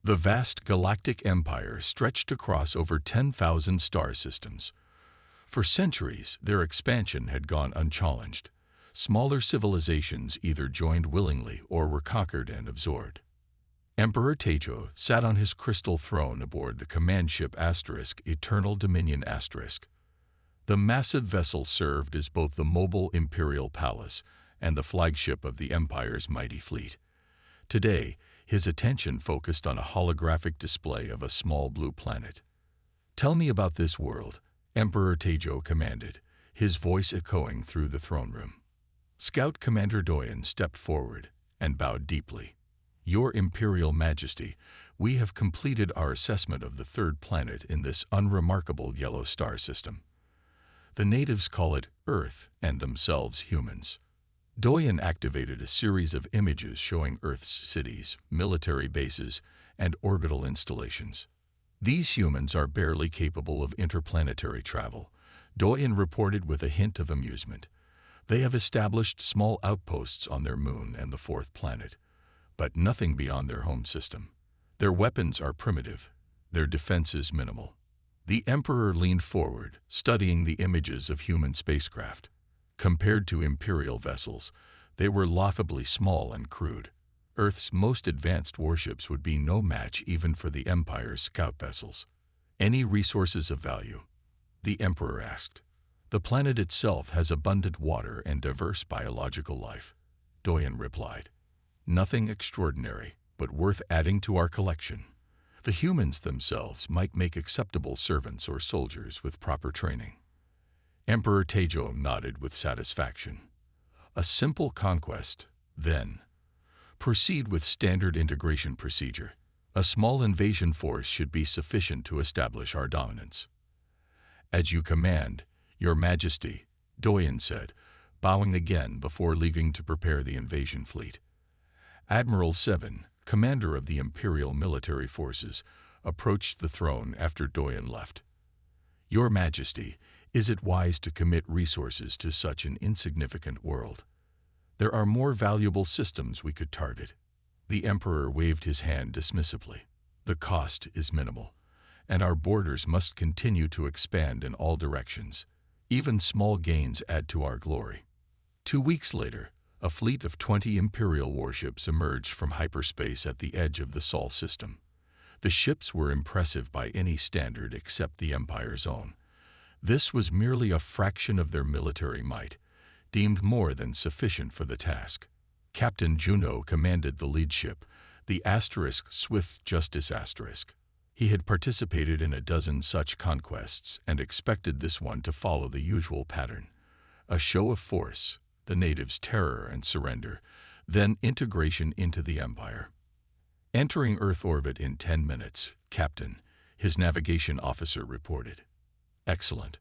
The vast galactic empire stretched across over 10,000 star systems. For centuries, their expansion had gone unchallenged. Smaller civilizations either joined willingly or were conquered and absorbed. Emperor Tejo sat on his crystal throne aboard the command ship Eternal Dominion *. The massive vessel served as both the mobile imperial palace and the flagship of the Empire's mighty fleet. Today, his attention focused on a holographic display of a small blue planet. "Tell me about this world," Emperor Tejo commanded, his voice echoing through the throne room. Scout Commander Doyen stepped forward and bowed deeply. "Your Imperial Majesty, we have completed our assessment of the third planet in this unremarkable yellow star system. The natives call it Earth and themselves humans." Doyen activated a series of images showing Earth's cities, military bases, and orbital installations. "These humans are barely capable of interplanetary travel," Doyen reported with a hint of amusement. "They have established small outposts on their moon and the fourth planet, but nothing beyond their home system. Their weapons are primitive, their defenses minimal." The Emperor leaned forward, studying the images of human spacecraft. Compared to Imperial vessels, they were laughably small and crude. Earth's most advanced warships would be no match even for the Empire's scout vessels. "Any resources of value?" the Emperor asked. "The planet itself has abundant water and diverse biological life," Doyen replied. "Nothing extraordinary, but worth adding to our collection. The humans themselves might make acceptable servants or soldiers with proper training." Emperor Tejo nodded with satisfaction. "A simple conquest, then. Proceed with standard integration procedure. A small invasion force should be sufficient to establish our dominance." "As you command, Your Majesty," Doyen said, bowing again before leaving to prepare the invasion fleet. Admiral Seven, commander of the Imperial military forces, approached the throne after Doyen left. "Your Majesty, is it wise to commit resources to such an insignificant world? There are more valuable systems we could target." The Emperor waved his hand dismissively. "The cost is minimal, and our borders must continue to expand in all directions. Even small gains add to our glory." 2 weeks later, a fleet of 20 Imperial warships emerged from hyperspace at the edge of the Sol system. The ships were impressive by any standard except the Empire's own. This was merely a fraction of their military might, deemed more than sufficient for the task. Captain Juno commanded the lead ship, the Swift Justice *. He had participated in a dozen such conquests and expected this one to follow the usual pattern. A show of force, the natives' terror and surrender, then integration into the Empire. "Entering Earth orbit in 10 minutes, Captain," his navigation officer reported. "Excellent.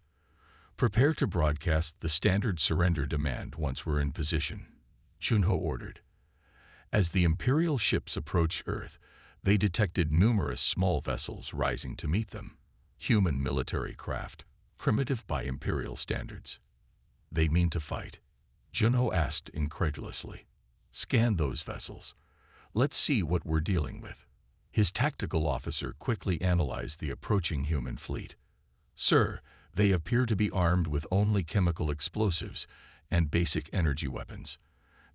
Prepare to broadcast the standard surrender demand once we're in position," Junho ordered. As the Imperial ships approached Earth, they detected numerous small vessels rising to meet them. Human military craft, primitive by Imperial standards. "They mean to fight?" Junho asked incredulously. "Scan those vessels. Let's see what we're dealing with." His tactical officer quickly analyzed the approaching human fleet. "Sir, they appear to be armed with only chemical explosives and basic energy weapons.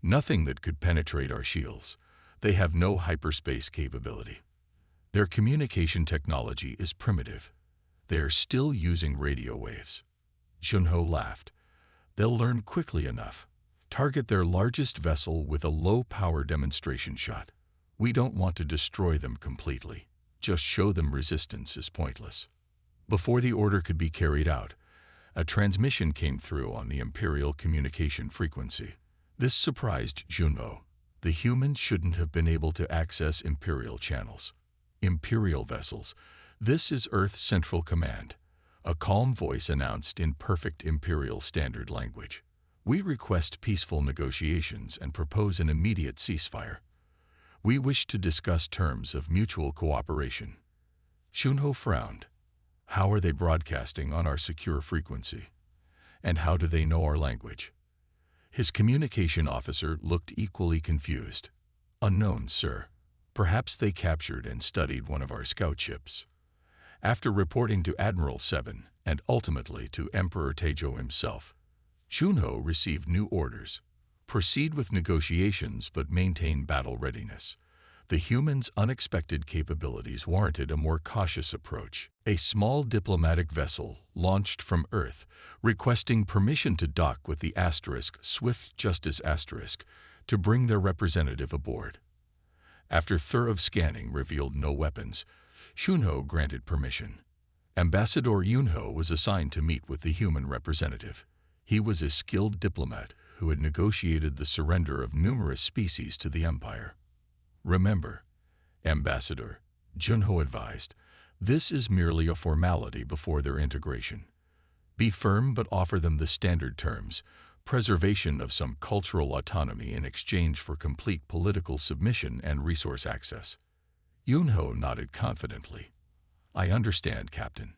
Nothing that could penetrate our shields. They have no hyperspace capability. Their communication technology is primitive. They are still using radio waves." Junho laughed. "They'll learn quickly enough. Target their largest vessel with a low-power demonstration shot. We don't want to destroy them completely. Just show them resistance is pointless." Before the order could be carried out, a transmission came through on the Imperial communication frequency. This surprised Junho. The humans shouldn't have been able to access Imperial channels. "Imperial vessels, this is Earth's Central Command," a calm voice announced in perfect Imperial standard language. "We request peaceful negotiations and propose an immediate ceasefire. We wish to discuss terms of mutual cooperation." Junho frowned. "How are they broadcasting on our secure frequency? And how do they know our language?" His communication officer looked equally confused. "Unknown, sir. Perhaps they captured and studied one of our scout ships. After reporting to Admiral 7 and ultimately to Emperor Taejo himself, Junho received new orders. Proceed with negotiations but maintain battle readiness. The humans' unexpected capabilities warranted a more cautious approach. A small diplomatic vessel launched from Earth, requesting permission to dock with the Swift Justice to bring their representative aboard. After thorough scanning revealed no weapons, Junho granted permission. Ambassador Yunho was assigned to meet with the human representative. He was a skilled diplomat who had negotiated the surrender of numerous species to the Empire. Remember, Ambassador, Junho advised, this is merely a formality before their integration. Be firm but offer them the standard terms, preservation of some cultural autonomy in exchange for complete political submission and resource access. Yunho nodded confidently. I understand, Captain.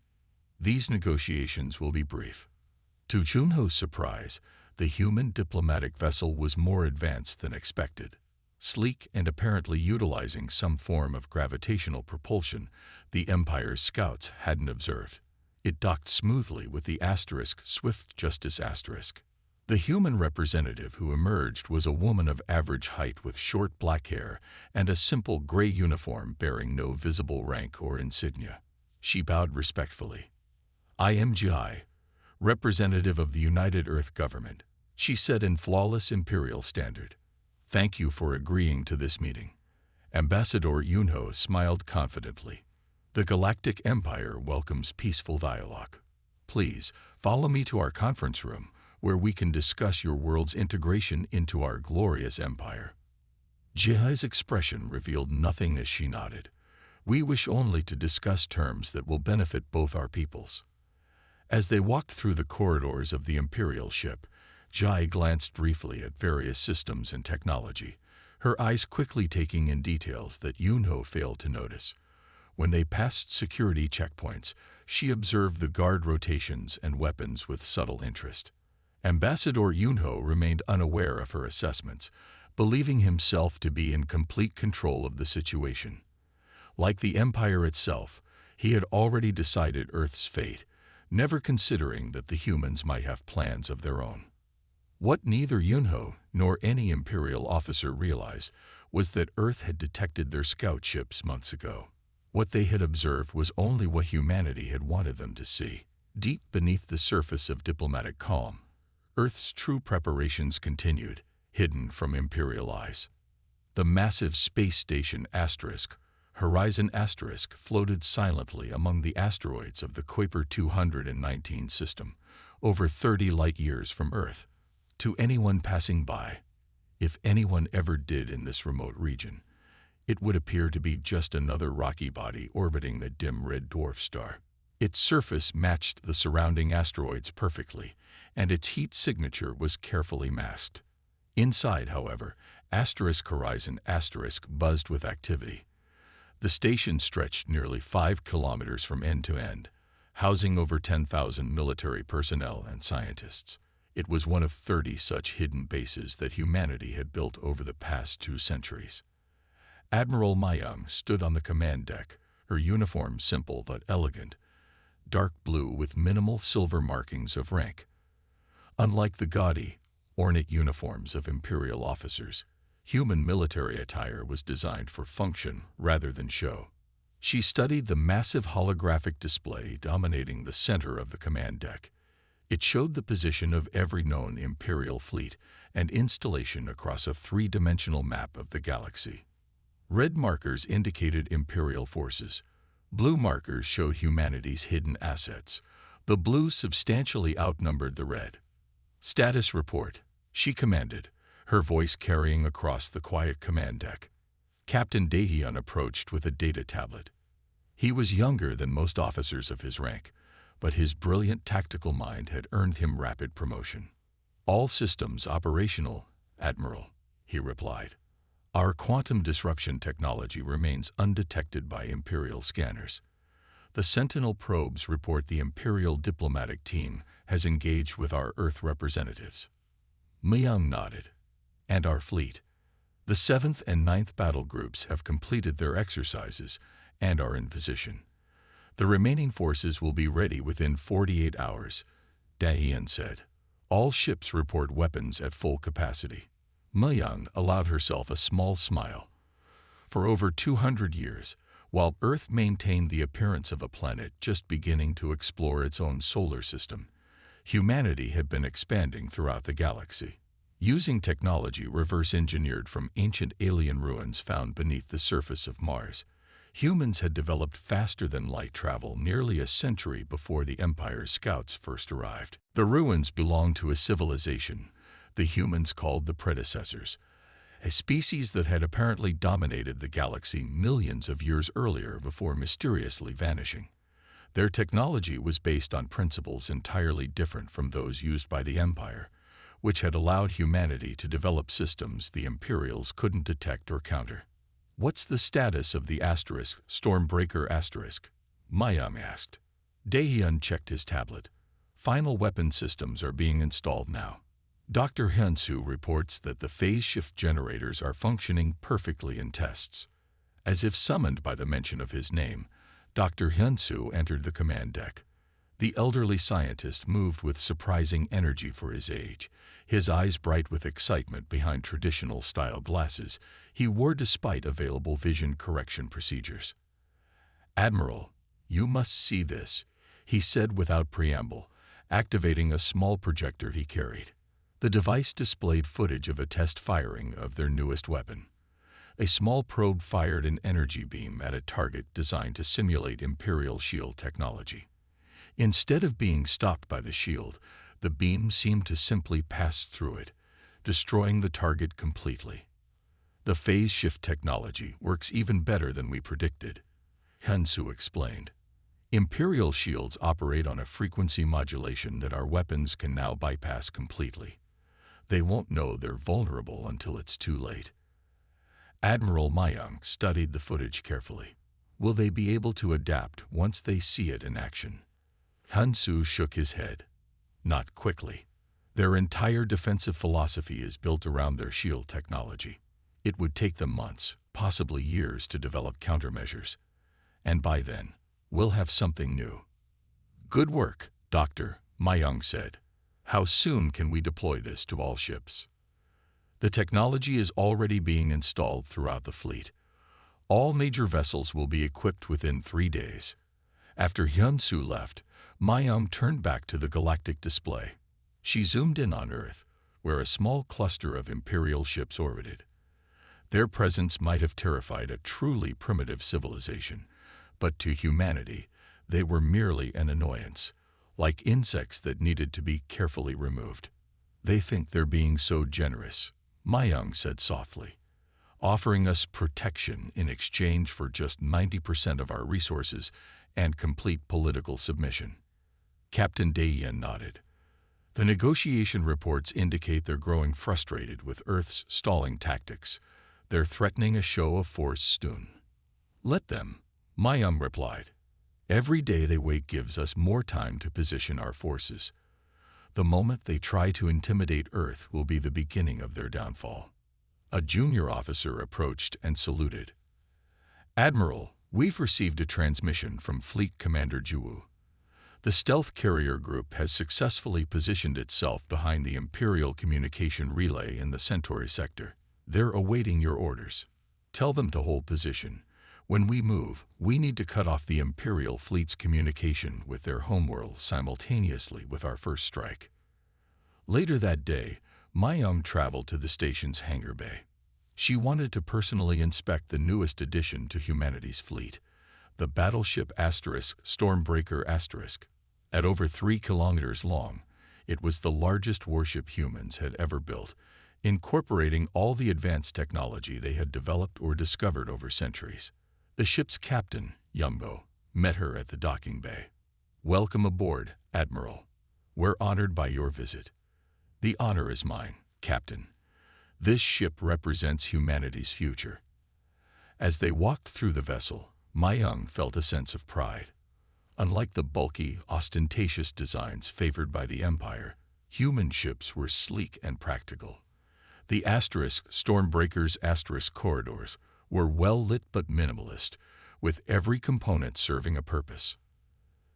These negotiations will be brief. To Junho's surprise, the human diplomatic vessel was more advanced than expected. Sleek and apparently utilizing some form of gravitational propulsion the Empire's scouts hadn't observed. It docked smoothly with the Swift Justice. The human representative who emerged was a woman of average height with short black hair and a simple gray uniform bearing no visible rank or insignia. She bowed respectfully. I am Jai, representative of the United Earth Government, she said in flawless imperial standard. Thank you for agreeing to this meeting. Ambassador Yunho smiled confidently. The Galactic Empire welcomes peaceful dialogue. Please follow me to our conference room, where we can discuss your world's integration into our glorious empire. Jai's expression revealed nothing as she nodded. We wish only to discuss terms that will benefit both our peoples. As they walked through the corridors of the Imperial ship, Jai glanced briefly at various systems and technology, her eyes quickly taking in details that Yunho failed to notice. When they passed security checkpoints, she observed the guard rotations and weapons with subtle interest. Ambassador Yunho remained unaware of her assessments, believing himself to be in complete control of the situation. Like the Empire itself, he had already decided Earth's fate, never considering that the humans might have plans of their own. What neither Yunho nor any Imperial officer realized was that Earth had detected their scout ships months ago. What they had observed was only what humanity had wanted them to see. Deep beneath the surface of diplomatic calm, Earth's true preparations continued, hidden from Imperial eyes. The massive space station Horizon floated silently among the asteroids of the Kuiper 219 system, over 30 light-years from Earth. To anyone passing by, if anyone ever did in this remote region, it would appear to be just another rocky body orbiting the dim red dwarf star. Its surface matched the surrounding asteroids perfectly, and its heat signature was carefully masked. Inside, however, Horizon buzzed with activity. The station stretched nearly 5 kilometers from end to end, housing over 10,000 military personnel and scientists. It was one of 30 such hidden bases that humanity had built over the past 2 centuries. Admiral Mayang stood on the command deck, her uniform simple but elegant, dark blue with minimal silver markings of rank. Unlike the gaudy, ornate uniforms of Imperial officers, human military attire was designed for function rather than show. She studied the massive holographic display dominating the center of the command deck. It showed the position of every known Imperial fleet and installation across a 3-dimensional map of the galaxy. Red markers indicated Imperial forces. Blue markers showed humanity's hidden assets. The blue substantially outnumbered the red. Status report, she commanded, her voice carrying across the quiet command deck. Captain Daehyun approached with a data tablet. He was younger than most officers of his rank, but his brilliant tactical mind had earned him rapid promotion. All systems operational, Admiral, he replied. Our quantum disruption technology remains undetected by Imperial scanners. The Sentinel probes report the Imperial diplomatic team has engaged with our Earth representatives. Myung nodded. And our fleet. The 7th and 9th battle groups have completed their exercises and are in position. The remaining forces will be ready within 48 hours, Dahian said. All ships report weapons at full capacity. Myung allowed herself a small smile. For over 200 years, while Earth maintained the appearance of a planet just beginning to explore its own solar system, humanity had been expanding throughout the galaxy. Using technology reverse-engineered from ancient alien ruins found beneath the surface of Mars, humans had developed faster-than-light travel nearly a century before the Empire's scouts first arrived. The ruins belonged to a civilization the humans called the predecessors, a species that had apparently dominated the galaxy millions of years earlier before mysteriously vanishing. Their technology was based on principles entirely different from those used by the Empire, which had allowed humanity to develop systems the Imperials couldn't detect or counter. "What's the status of the Stormbreaker asterisk?" Myung asked. Daehyun checked his tablet. Final weapon systems are being installed now. Dr. Hyunsu reports that the phase shift generators are functioning perfectly in tests. As if summoned by the mention of his name, Dr. Hyunsu entered the command deck. The elderly scientist moved with surprising energy for his age, his eyes bright with excitement behind traditional-style glasses he wore despite available vision correction procedures. "Admiral, you must see this," he said without preamble, activating a small projector he carried. The device displayed footage of a test firing of their newest weapon. A small probe fired an energy beam at a target designed to simulate Imperial shield technology. Instead of being stopped by the shield, the beam seemed to simply pass through it, destroying the target completely. "The phase shift technology works even better than we predicted," Hyunsu explained. "Imperial shields operate on a frequency modulation that our weapons can now bypass completely. They won't know they're vulnerable until it's too late." Admiral Myung studied the footage carefully. Will they be able to adapt once they see it in action? Hyunsu shook his head. Not quickly. Their entire defensive philosophy is built around their shield technology. It would take them months, possibly years, to develop countermeasures. And by then, we'll have something new. "Good work, Doctor," Myung said. "How soon can we deploy this to all ships?" "The technology is already being installed throughout the fleet. All major vessels will be equipped within 3 days." After Hyunsu left, Myung turned back to the galactic display. She zoomed in on Earth, where a small cluster of Imperial ships orbited. Their presence might have terrified a truly primitive civilization, but to humanity, they were merely an annoyance, like insects that needed to be carefully removed. "They think they're being so generous," Myung said softly, "offering us protection in exchange for just 90% of our resources and complete political submission." Captain Daehyun nodded. "The negotiation reports indicate they're growing frustrated with Earth's stalling tactics. They're threatening a show of force soon." "Let them," Myung replied. "Every day they wait gives us more time to position our forces. The moment they try to intimidate Earth will be the beginning of their downfall." A junior officer approached and saluted. "Admiral, we've received a transmission from Fleet Commander Juwu. The stealth carrier group has successfully positioned itself behind the Imperial communication relay in the Centauri sector. They're awaiting your orders. Tell them to hold position. When we move, we need to cut off the Imperial fleet's communication with their homeworld simultaneously with our first strike." Later that day, Myung traveled to the station's hangar bay. She wanted to personally inspect the newest addition to humanity's fleet, the battleship Stormbreaker *. At over 3 kilometers long, it was the largest warship humans had ever built, incorporating all the advanced technology they had developed or discovered over centuries. The ship's captain, Youngbo, met her at the docking bay. "Welcome aboard, Admiral. We're honored by your visit." "The honor is mine, Captain. This ship represents humanity's future." As they walked through the vessel, Myung felt a sense of pride. Unlike the bulky, ostentatious designs favored by the Empire, human ships were sleek and practical. The *Stormbreakers* corridors were well-lit but minimalist, with every component serving a purpose.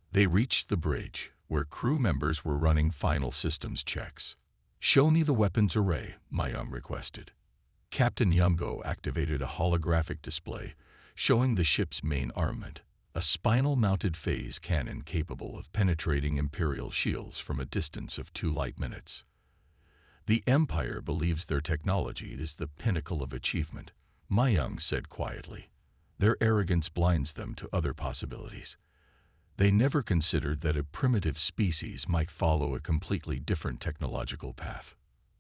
They reached the bridge, where crew members were running final systems checks. "Show me the weapons array," Mayung requested. Captain Yumgo activated a holographic display, showing the ship's main armament, a spinal-mounted phase cannon capable of penetrating Imperial shields from a distance of 2 light minutes. "The Empire believes their technology is the pinnacle of achievement," Mayung said quietly. "Their arrogance blinds them to other possibilities. They never considered that a primitive species might follow a completely different technological path."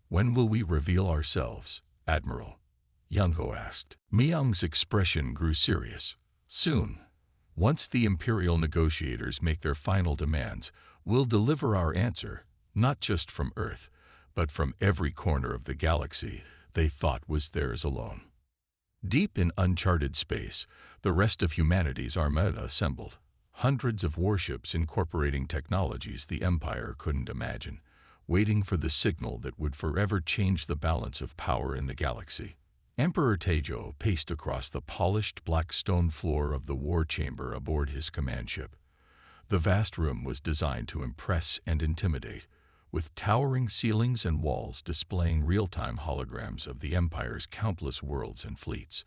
"When will we reveal ourselves, Admiral?" Yungo asked. Mayung's expression grew serious. "Soon. Once the Imperial negotiators make their final demands, we'll deliver our answer, not just from Earth, but from every corner of the galaxy they thought was theirs alone." Deep in uncharted space, the rest of humanity's armada assembled. Hundreds of warships incorporating technologies the Empire couldn't imagine, waiting for the signal that would forever change the balance of power in the galaxy. Emperor Taejo paced across the polished black stone floor of the war chamber aboard his command ship. The vast room was designed to impress and intimidate, with towering ceilings and walls displaying real-time holograms of the Empire's countless worlds and fleets.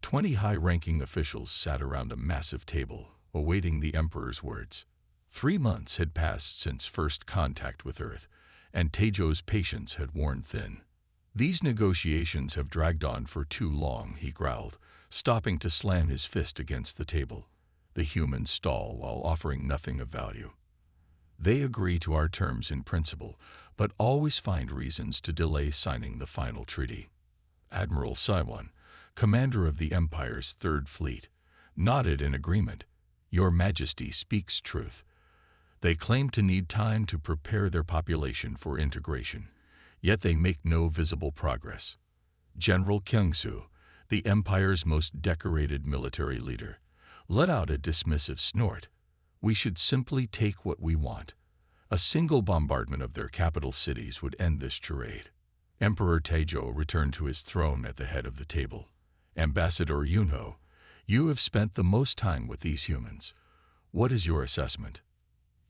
20 high-ranking officials sat around a massive table, awaiting the Emperor's words. 3 months had passed since first contact with Earth, and Taejo's patience had worn thin. "These negotiations have dragged on for too long," he growled, stopping to slam his fist against the table. The humans stall while offering nothing of value. "They agree to our terms in principle, but always find reasons to delay signing the final treaty." Admiral Saiwan, commander of the Empire's Third Fleet, nodded in agreement. "Your Majesty speaks truth. They claim to need time to prepare their population for integration, yet they make no visible progress." General Kyungsu, the Empire's most decorated military leader, let out a dismissive snort. "We should simply take what we want. A single bombardment of their capital cities would end this charade." Emperor Taejo returned to his throne at the head of the table. "Ambassador Yunho, you have spent the most time with these humans. What is your assessment?"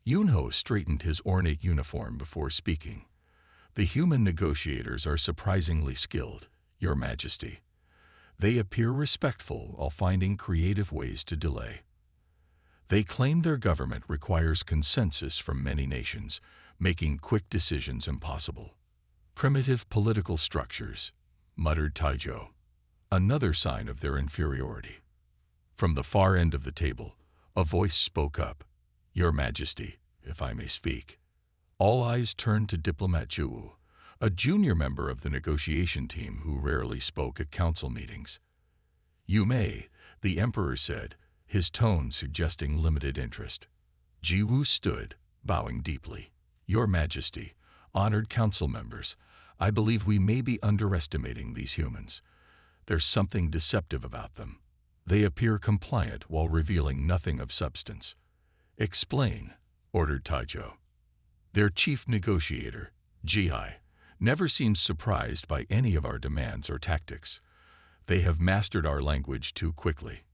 Yunho straightened his ornate uniform before speaking. "The human negotiators are surprisingly skilled, Your Majesty. They appear respectful while finding creative ways to delay. They claim their government requires consensus from many nations, making quick decisions impossible." "Primitive political structures," muttered Taejo. "Another sign of their inferiority." From the far end of the table, a voice spoke up. "Your Majesty, if I may speak." All eyes turned to Diplomat Juwu, a junior member of the negotiation team who rarely spoke at council meetings. "You may," the Emperor said, his tone suggesting limited interest. Jiwoo stood, bowing deeply. "Your Majesty, honored council members, I believe we may be underestimating these humans. There's something deceptive about them. They appear compliant while revealing nothing of substance." "Explain," ordered Taejo. "Their chief negotiator, Ji, never seems surprised by any of our demands or tactics. They have mastered our language too quickly.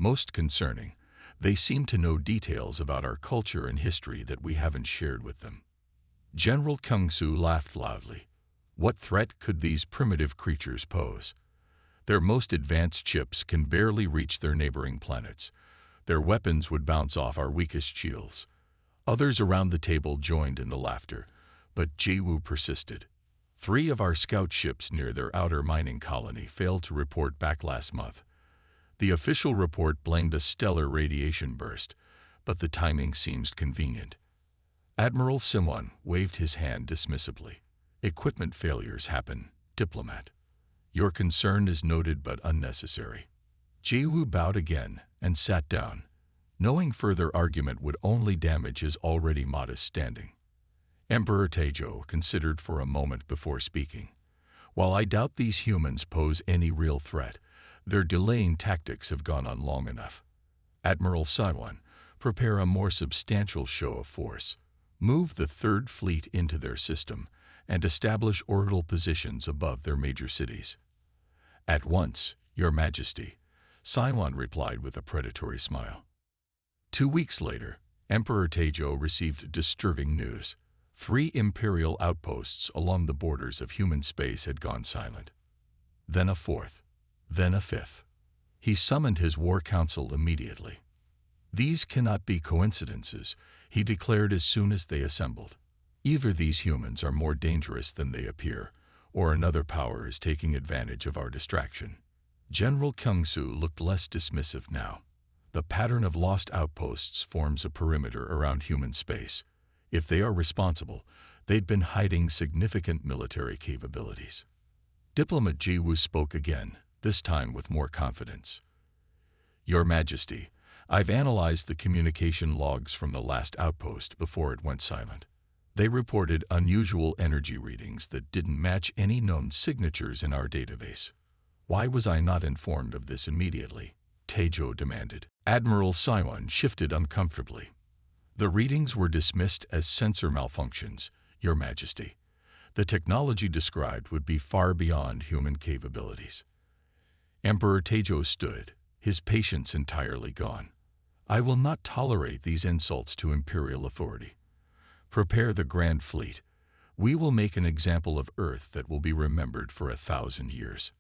Most concerning, they seem to know details about our culture and history that we haven't shared with them." General Kyungsu laughed loudly. "What threat could these primitive creatures pose? Their most advanced chips can barely reach their neighboring planets. Their weapons would bounce off our weakest shields." Others around the table joined in the laughter, but Jiwoo persisted. 3 of our scout ships near their outer mining colony failed to report back last month. The official report blamed a stellar radiation burst, but the timing seems convenient." Admiral Simwon waved his hand dismissively. "Equipment failures happen, Diplomat. Your concern is noted but unnecessary." Jiwoo bowed again and sat down, knowing further argument would only damage his already modest standing. Emperor Taejo considered for a moment before speaking. "While I doubt these humans pose any real threat, their delaying tactics have gone on long enough. Admiral Saiwan, prepare a more substantial show of force. Move the Third Fleet into their system and establish orbital positions above their major cities. At once, Your Majesty, Saiwan replied with a predatory smile. 2 weeks later, Emperor Taizhou received disturbing news. 3 imperial outposts along the borders of human space had gone silent. Then a 4th, then a 5th. He summoned his war council immediately. These cannot be coincidences, he declared as soon as they assembled. Either these humans are more dangerous than they appear, or another power is taking advantage of our distraction. General Kyungsu looked less dismissive now. The pattern of lost outposts forms a perimeter around human space. If they are responsible, they'd been hiding significant military capabilities. Diplomat Jiwu spoke again, this time with more confidence. Your Majesty, I've analyzed the communication logs from the last outpost before it went silent. They reported unusual energy readings that didn't match any known signatures in our database. Why was I not informed of this immediately? Taizhou demanded. Admiral Saiwan shifted uncomfortably. The readings were dismissed as sensor malfunctions, Your Majesty. The technology described would be far beyond human capabilities. Emperor Taizhou stood, his patience entirely gone. I will not tolerate these insults to imperial authority. Prepare the Grand Fleet. We will make an example of Earth that will be remembered for 1,000 years.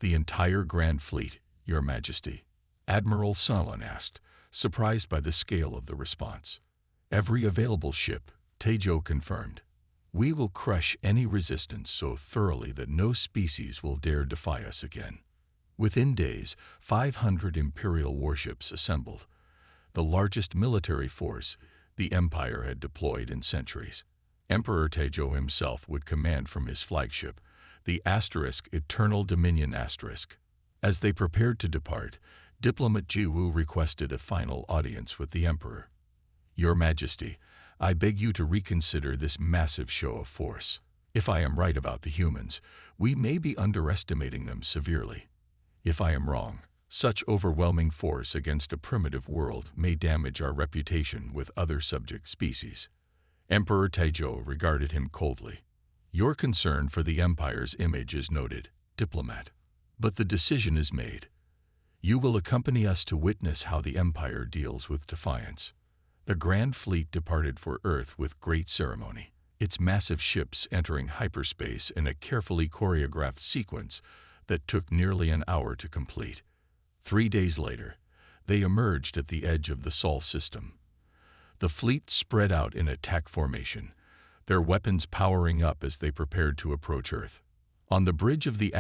The entire Grand Fleet, Your Majesty, Admiral Saiwan asked, surprised by the scale of the response. Every available ship, Taizhou confirmed. We will crush any resistance so thoroughly that no species will dare defy us again. Within days, 500 Imperial warships assembled, the largest military force the Empire had deployed in centuries. Emperor Taizhou himself would command from his flagship, the Eternal Dominion *. As they prepared to depart, Diplomat Jiwu requested a final audience with the Emperor. Your Majesty, I beg you to reconsider this massive show of force. If I am right about the humans, we may be underestimating them severely. If I am wrong, such overwhelming force against a primitive world may damage our reputation with other subject species. Emperor Taizhou regarded him coldly. Your concern for the Empire's image is noted, diplomat. But the decision is made. You will accompany us to witness how the Empire deals with defiance. The Grand Fleet departed for Earth with great ceremony, its massive ships entering hyperspace in a carefully choreographed sequence that took nearly an hour to complete. 3 days later, they emerged at the edge of the Sol system. The fleet spread out in attack formation, their weapons powering up as they prepared to approach Earth. On the bridge of the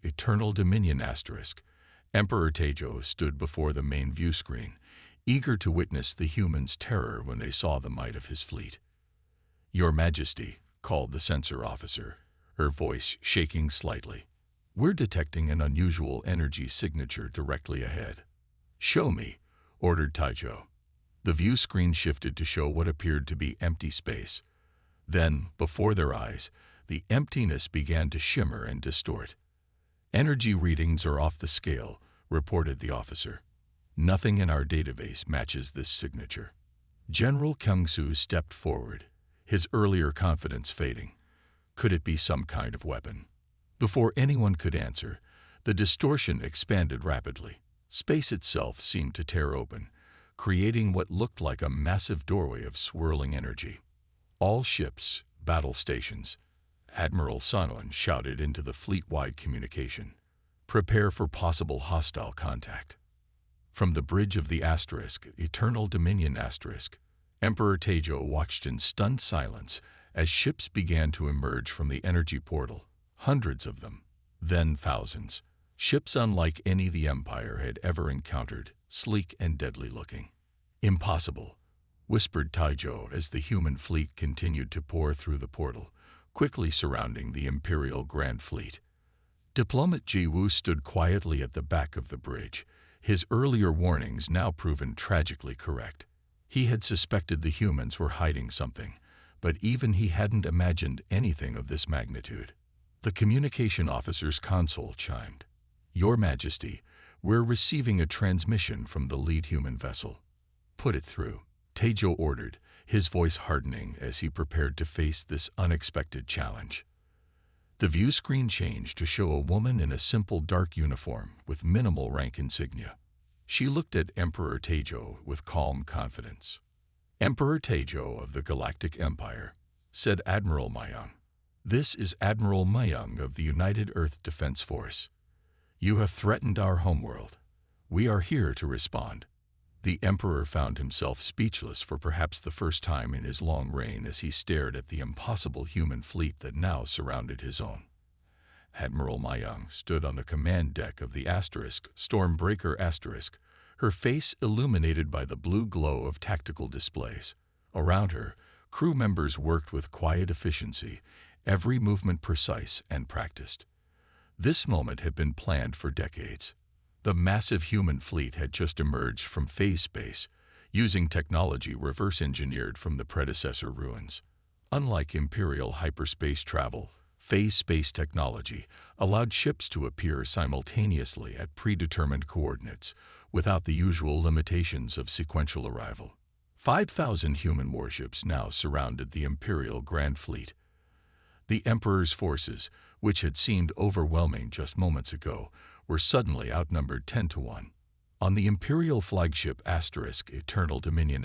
Eternal Dominion *, Emperor Taizhou stood before the main view screen, eager to witness the humans' terror when they saw the might of his fleet. Your Majesty, called the sensor officer, her voice shaking slightly. We're detecting an unusual energy signature directly ahead. Show me, ordered Taizhou. The view screen shifted to show what appeared to be empty space. Then, before their eyes, the emptiness began to shimmer and distort. Energy readings are off the scale, reported the officer. Nothing in our database matches this signature. General Kyungsu stepped forward, his earlier confidence fading. Could it be some kind of weapon? Before anyone could answer, the distortion expanded rapidly. Space itself seemed to tear open, creating what looked like a massive doorway of swirling energy. All ships, battle stations. Admiral Saiwan shouted into the fleet-wide communication. Prepare for possible hostile contact. From the bridge of the Eternal Dominion *, Emperor Taizhou watched in stunned silence as ships began to emerge from the energy portal. Hundreds of them, then thousands. Ships unlike any the Empire had ever encountered, sleek and deadly looking. Impossible, whispered Taizhou as the human fleet continued to pour through the portal, quickly surrounding the Imperial Grand Fleet. Diplomat Jiwu stood quietly at the back of the bridge, his earlier warnings now proven tragically correct. He had suspected the humans were hiding something, but even he hadn't imagined anything of this magnitude. The communication officer's console chimed. Your Majesty, we're receiving a transmission from the lead human vessel. Put it through. Tejo ordered, his voice hardening as he prepared to face this unexpected challenge. The view screen changed to show a woman in a simple dark uniform with minimal rank insignia. She looked at Emperor Tejo with calm confidence. "Emperor Tejo of the Galactic Empire," said Admiral Mayang. "This is Admiral Mayang of the United Earth Defense Force. You have threatened our homeworld. We are here to respond." The Emperor found himself speechless for perhaps the first time in his long reign as he stared at the impossible human fleet that now surrounded his own. Admiral Mayang stood on the command deck of the Stormbreaker, her face illuminated by the blue glow of tactical displays. Around her, crew members worked with quiet efficiency, every movement precise and practiced. This moment had been planned for decades. The massive human fleet had just emerged from phase space, using technology reverse-engineered from the predecessor ruins. Unlike Imperial hyperspace travel, phase space technology allowed ships to appear simultaneously at predetermined coordinates, without the usual limitations of sequential arrival. 5,000 human warships now surrounded the Imperial Grand Fleet. The Emperor's forces, which had seemed overwhelming just moments ago, were suddenly outnumbered 10-1. On the Imperial flagship Eternal Dominion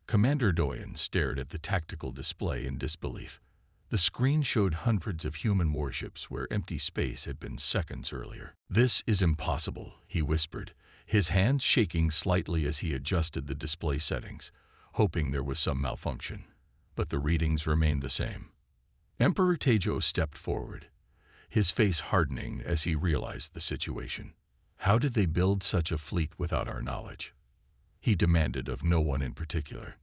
Commander Doyen stared at the tactical display in disbelief. The screen showed hundreds of human warships where empty space had been seconds earlier. "This is impossible," he whispered, his hands shaking slightly as he adjusted the display settings, hoping there was some malfunction. But the readings remained the same. Emperor Tejo stepped forward, his face hardening as he realized the situation. How did they build such a fleet without our knowledge? He demanded of no one in particular.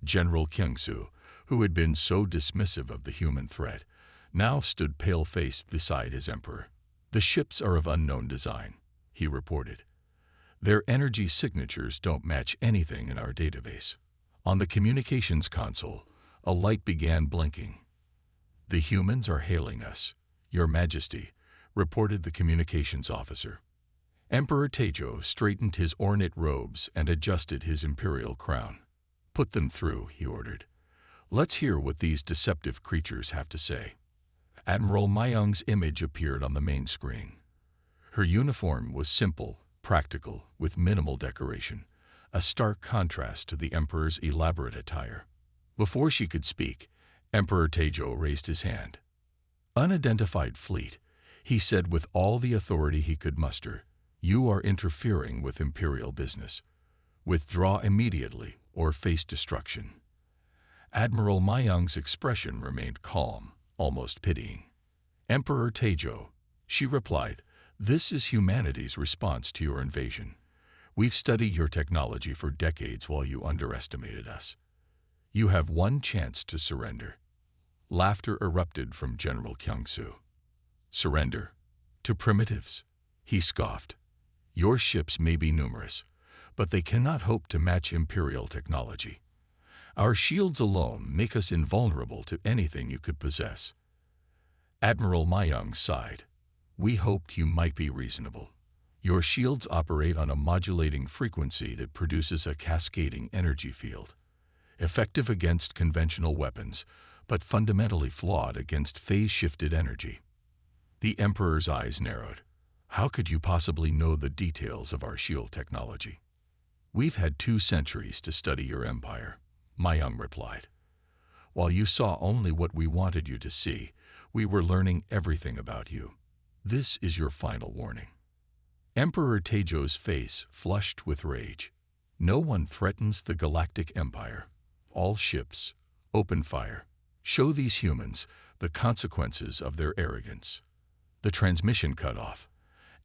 General Kyungsu, who had been so dismissive of the human threat, now stood pale-faced beside his emperor. "The ships are of unknown design," he reported. "Their energy signatures don't match anything in our database." On the communications console, a light began blinking. "The humans are hailing us, Your Majesty," reported the communications officer. Emperor Tejo straightened his ornate robes and adjusted his imperial crown. "Put them through," he ordered. "Let's hear what these deceptive creatures have to say." Admiral Mayang's image appeared on the main screen. Her uniform was simple, practical, with minimal decoration, a stark contrast to the Emperor's elaborate attire. Before she could speak, Emperor Tejo raised his hand. "Unidentified fleet," he said with all the authority he could muster, "you are interfering with Imperial business. Withdraw immediately or face destruction." Admiral Mayang's expression remained calm, almost pitying. "Emperor Tejo," she replied, "this is humanity's response to your invasion. We've studied your technology for decades while you underestimated us. You have one chance to surrender." Laughter erupted from General Kyungsu. "Surrender? To primitives?" he scoffed. "Your ships may be numerous, but they cannot hope to match Imperial technology. Our shields alone make us invulnerable to anything you could possess." Admiral Mayang sighed. "We hoped you might be reasonable. Your shields operate on a modulating frequency that produces a cascading energy field, effective against conventional weapons, but fundamentally flawed against phase-shifted energy." The Emperor's eyes narrowed. "How could you possibly know the details of our shield technology?" "We've had 2 centuries to study your empire," Mayang replied. "While you saw only what we wanted you to see, we were learning everything about you. This is your final warning." Emperor Tejo's face flushed with rage. "No one threatens the Galactic Empire. All ships, open fire. Show these humans the consequences of their arrogance." The transmission cut off,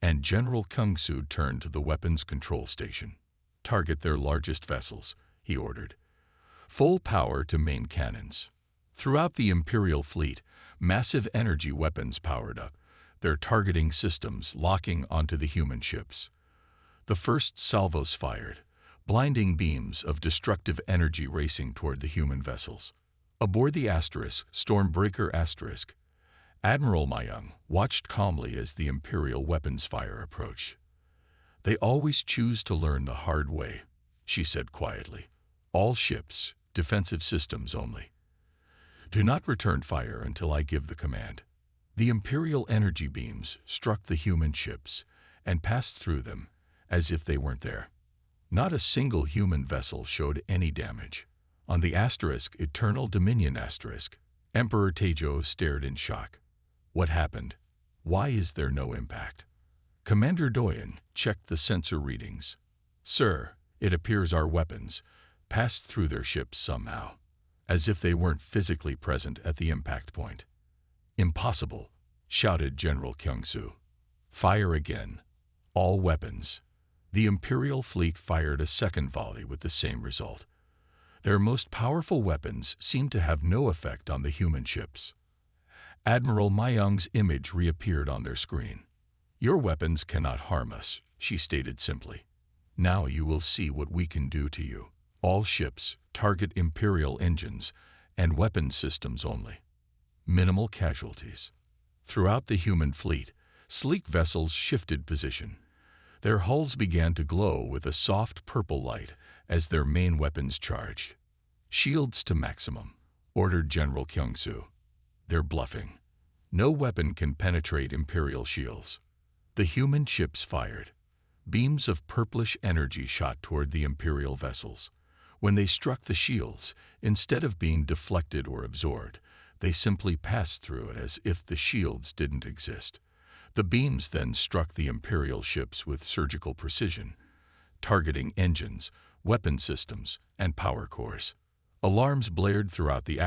and General Kyungsu turned to the weapons control station. "Target their largest vessels," he ordered. "Full power to main cannons." Throughout the Imperial fleet, massive energy weapons powered up, their targeting systems locking onto the human ships. The first salvos fired, blinding beams of destructive energy racing toward the human vessels. Aboard the Stormbreaker, Admiral Mayang watched calmly as the Imperial weapons fire approached. "They always choose to learn the hard way," she said quietly. All ships, defensive systems only. Do not return fire until I give the command. The Imperial energy beams struck the human ships and passed through them as if they weren't there. Not a single human vessel showed any damage. On the Eternal Dominion Emperor Tejo stared in shock. What happened? Why is there no impact? Commander Doyen checked the sensor readings. Sir, it appears our weapons passed through their ships somehow, as if they weren't physically present at the impact point. Impossible, shouted General Kyung-soo. Fire again. All weapons. The Imperial fleet fired a second volley with the same result. Their most powerful weapons seemed to have no effect on the human ships. Admiral Mayung's image reappeared on their screen. Your weapons cannot harm us, she stated simply. Now you will see what we can do to you. All ships target Imperial engines and weapon systems only. Minimal casualties. Throughout the human fleet, sleek vessels shifted position. Their hulls began to glow with a soft purple light as their main weapons charged. Shields to maximum, ordered General Kyung-soo. They're bluffing. No weapon can penetrate Imperial shields. The human ships fired. Beams of purplish energy shot toward the Imperial vessels. When they struck the shields, instead of being deflected or absorbed, they simply passed through as if the shields didn't exist. The beams then struck the Imperial ships with surgical precision, targeting engines, weapon systems, and power cores. Alarms blared throughout the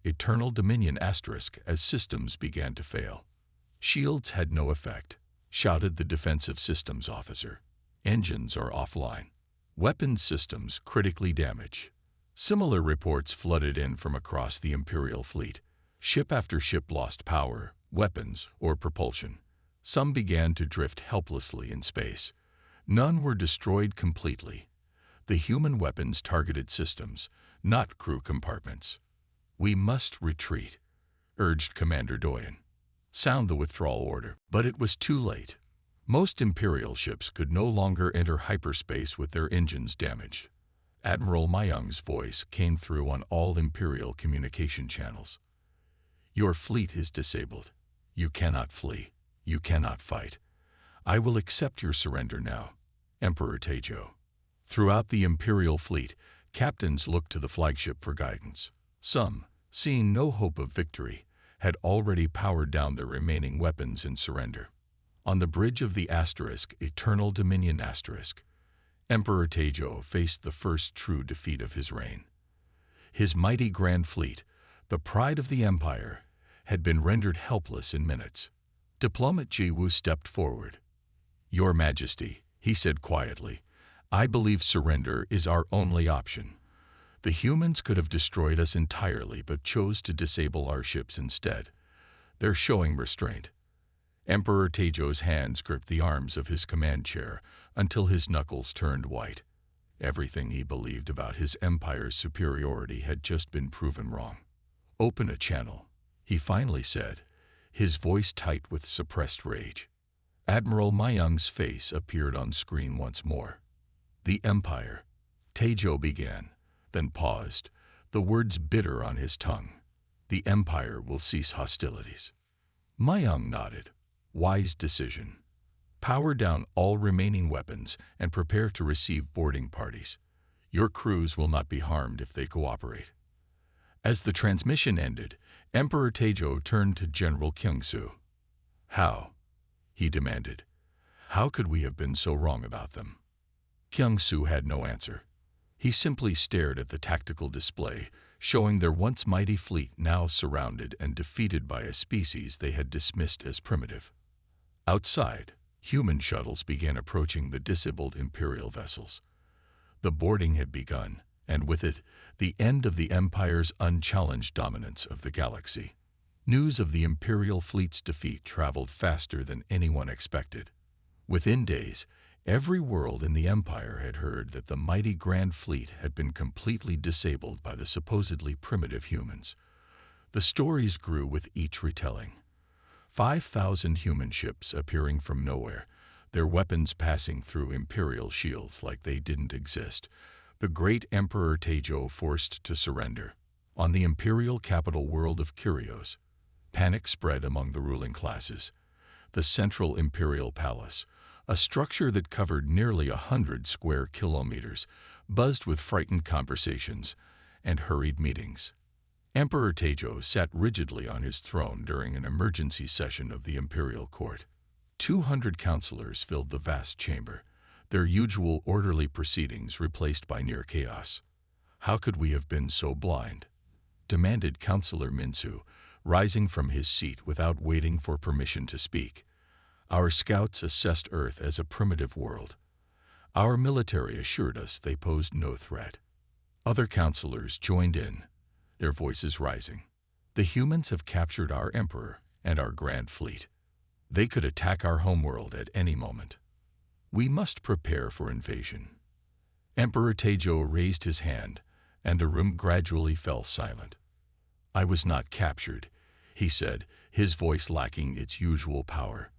Eternal Dominion as systems began to fail. Shields had no effect, shouted the defensive systems officer. Engines are offline. Weapon systems critically damaged. Similar reports flooded in from across the Imperial fleet. Ship after ship lost power, weapons, or propulsion. Some began to drift helplessly in space. None were destroyed completely. The human weapons targeted systems, not crew compartments. We must retreat, urged Commander Doyen. Sound the withdrawal order. But it was too late. Most Imperial ships could no longer enter hyperspace with their engines damaged. Admiral Mayung's voice came through on all Imperial communication channels. Your fleet is disabled. You cannot flee. You cannot fight. I will accept your surrender now, Emperor Tejo. Throughout the Imperial fleet, captains looked to the flagship for guidance. Some, seeing no hope of victory, had already powered down their remaining weapons in surrender. On the bridge of the Eternal Dominion Emperor Tejo faced the first true defeat of his reign. His mighty grand fleet, the pride of the Empire, had been rendered helpless in minutes. Diplomat Jiwoo stepped forward. Your Majesty, he said quietly, I believe surrender is our only option. The humans could have destroyed us entirely but chose to disable our ships instead. They're showing restraint. Emperor Tejo's hands gripped the arms of his command chair until his knuckles turned white. Everything he believed about his empire's superiority had just been proven wrong. Open a channel, he finally said, his voice tight with suppressed rage. Admiral Mayung's face appeared on screen once more. The Empire, Tejo began, then paused, the words bitter on his tongue. The Empire will cease hostilities. Mayung nodded. Wise decision. Power down all remaining weapons and prepare to receive boarding parties. Your crews will not be harmed if they cooperate. As the transmission ended, Emperor Tejo turned to General Kyung-soo. How? He demanded. How could we have been so wrong about them? Kyung-soo had no answer. He simply stared at the tactical display, showing their once mighty fleet now surrounded and defeated by a species they had dismissed as primitive. Outside, human shuttles began approaching the disabled Imperial vessels. The boarding had begun, and with it, the end of the Empire's unchallenged dominance of the galaxy. News of the Imperial fleet's defeat traveled faster than anyone expected. Within days, every world in the Empire had heard that the mighty Grand Fleet had been completely disabled by the supposedly primitive humans. The stories grew with each retelling. 5,000 human ships appearing from nowhere, their weapons passing through Imperial shields like they didn't exist. The great Emperor Taejo forced to surrender. On the imperial capital world of Kyrios, panic spread among the ruling classes. The central imperial palace, a structure that covered nearly 100 square kilometers, buzzed with frightened conversations and hurried meetings. Emperor Taejo sat rigidly on his throne during an emergency session of the imperial court. 200 counselors filled the vast chamber, their usual orderly proceedings replaced by near chaos. "How could we have been so blind?" demanded Counselor Minsu, rising from his seat without waiting for permission to speak. "Our scouts assessed Earth as a primitive world. Our military assured us they posed no threat." Other counselors joined in, their voices rising. "The humans have captured our emperor and our grand fleet. They could attack our homeworld at any moment. We must prepare for invasion." Emperor Taejo raised his hand, and the room gradually fell silent. "I was not captured," he said, his voice lacking its usual power.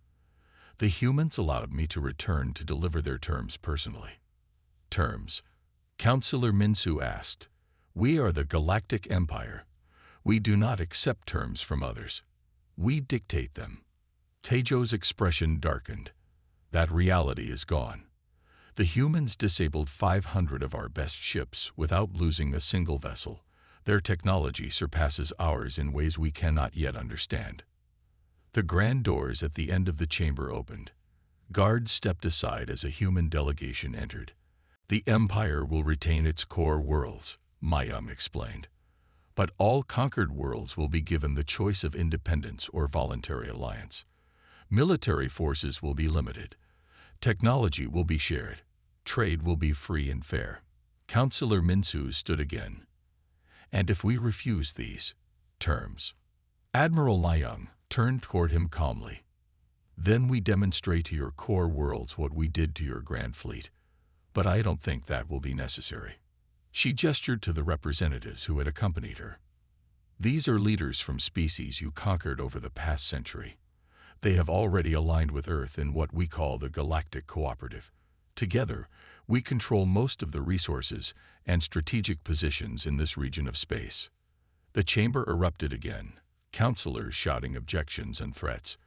"The humans allowed me to return to deliver their terms personally." "Terms?" Counselor Minsu asked. "We are the Galactic Empire. We do not accept terms from others. We dictate them." Taejo's expression darkened. "That reality is gone. The humans disabled 500 of our best ships without losing a single vessel. Their technology surpasses ours in ways we cannot yet understand." The grand doors at the end of the chamber opened. Guards stepped aside as a human delegation entered. "The Empire will retain its core worlds," Mayum explained. "But all conquered worlds will be given the choice of independence or voluntary alliance. Military forces will be limited. Technology will be shared. Trade will be free and fair." Counselor Minsu stood again. "And if we refuse these terms?" Admiral Mayung turned toward him calmly. "Then we demonstrate to your core worlds what we did to your grand fleet. But I don't think that will be necessary." She gestured to the representatives who had accompanied her. "These are leaders from species you conquered over the past century. They have already aligned with Earth in what we call the Galactic Cooperative. Together, we control most of the resources and strategic positions in this region of space." The chamber erupted again, counselors shouting objections and threats.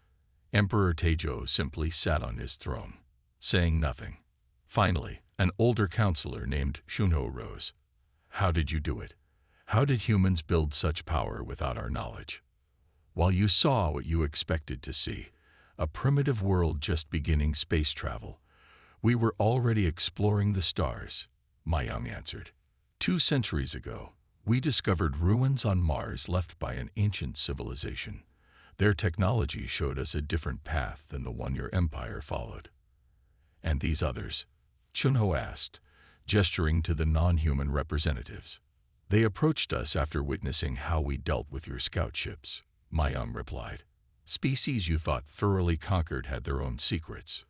Emperor Taejo simply sat on his throne, saying nothing. Finally, an older counselor named Shunho rose. "How did you do it? How did humans build such power without our knowledge? While you saw what you expected to see, a primitive world just beginning space travel, we were already exploring the stars," Mayung answered. 2 centuries ago, we discovered ruins on Mars left by an ancient civilization. Their technology showed us a different path than the one your empire followed." "And these others?" Chunho asked, gesturing to the non-human representatives. "They approached us after witnessing how we dealt with your scout ships," Mayum replied. "Species you thought thoroughly conquered had their own secrets."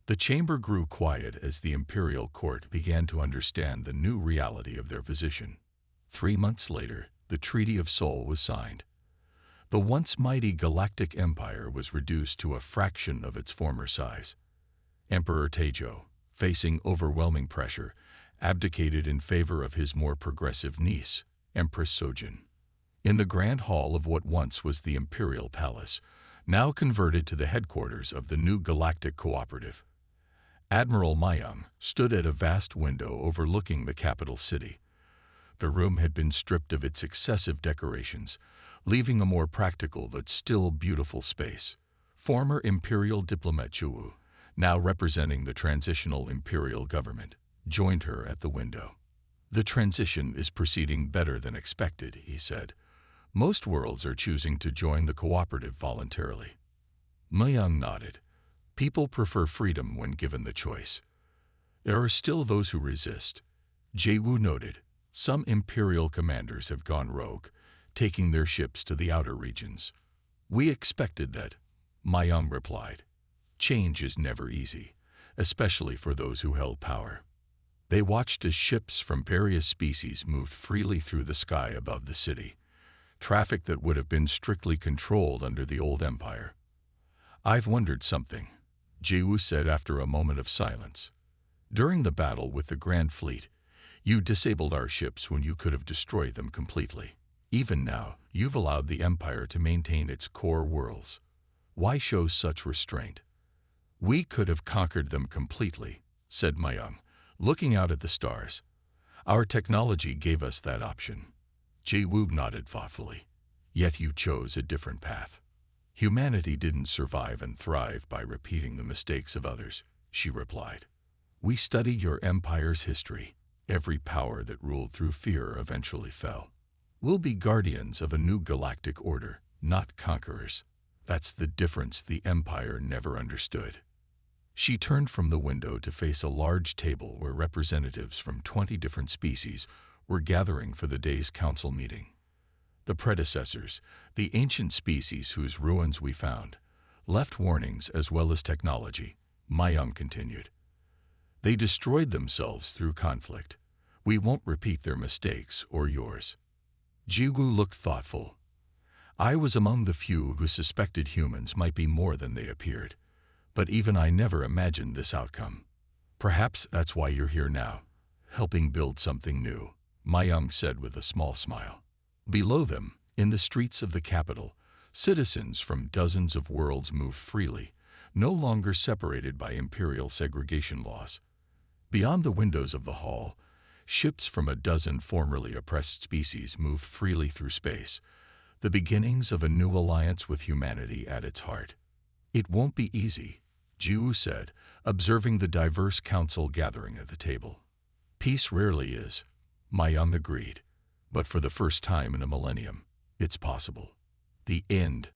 The chamber grew quiet as the imperial court began to understand the new reality of their position. 3 months later, the Treaty of Seoul was signed. The once mighty Galactic Empire was reduced to a fraction of its former size. Emperor Taejo, facing overwhelming pressure, abdicated in favor of his more progressive niece, Empress Sojin. In the grand hall of what once was the Imperial Palace, now converted to the headquarters of the new Galactic Cooperative, Admiral Mayung stood at a vast window overlooking the capital city. The room had been stripped of its excessive decorations, leaving a more practical but still beautiful space. Former Imperial diplomat Chuwu, now representing the transitional imperial government, joined her at the window. "The transition is proceeding better than expected," he said. "Most worlds are choosing to join the cooperative voluntarily." Mayung nodded. "People prefer freedom when given the choice. There are still those who resist." Jae-woo noted, "Some imperial commanders have gone rogue, taking their ships to the outer regions." "We expected that," Mayung replied. "Change is never easy, especially for those who held power." They watched as ships from various species moved freely through the sky above the city, traffic that would have been strictly controlled under the old empire. "I've wondered something," Jae-woo said after a moment of silence. "During the battle with the Grand Fleet, You disabled our ships when you could have destroyed them completely. Even now, you've allowed the Empire to maintain its core worlds. Why show such restraint? We could have conquered them completely, said Mayang, looking out at the stars. Our technology gave us that option. Ji-woo nodded thoughtfully. Yet you chose a different path. Humanity didn't survive and thrive by repeating the mistakes of others, she replied. We studied your empire's history. Every power that ruled through fear eventually fell. We'll be guardians of a new galactic order, not conquerors. That's the difference the Empire never understood. She turned from the window to face a large table where representatives from 20 different species were gathering for the day's council meeting. The predecessors, the ancient species whose ruins we found, left warnings as well as technology, Mayang continued. They destroyed themselves through conflict. We won't repeat their mistakes or yours. Ji-woo looked thoughtful. I was among the few who suspected humans might be more than they appeared. But even I never imagined this outcome. Perhaps that's why you're here now, helping build something new, Mayang said with a small smile. Below them, in the streets of the capital, citizens from dozens of worlds moved freely, no longer separated by imperial segregation laws. Beyond the windows of the hall, ships from a dozen formerly oppressed species moved freely through space, the beginnings of a new alliance with humanity at its heart. It won't be easy, Ji-woo said, observing the diverse council gathering at the table. Peace rarely is, Mayang agreed, but for the first time in a millennium, it's possible. The end.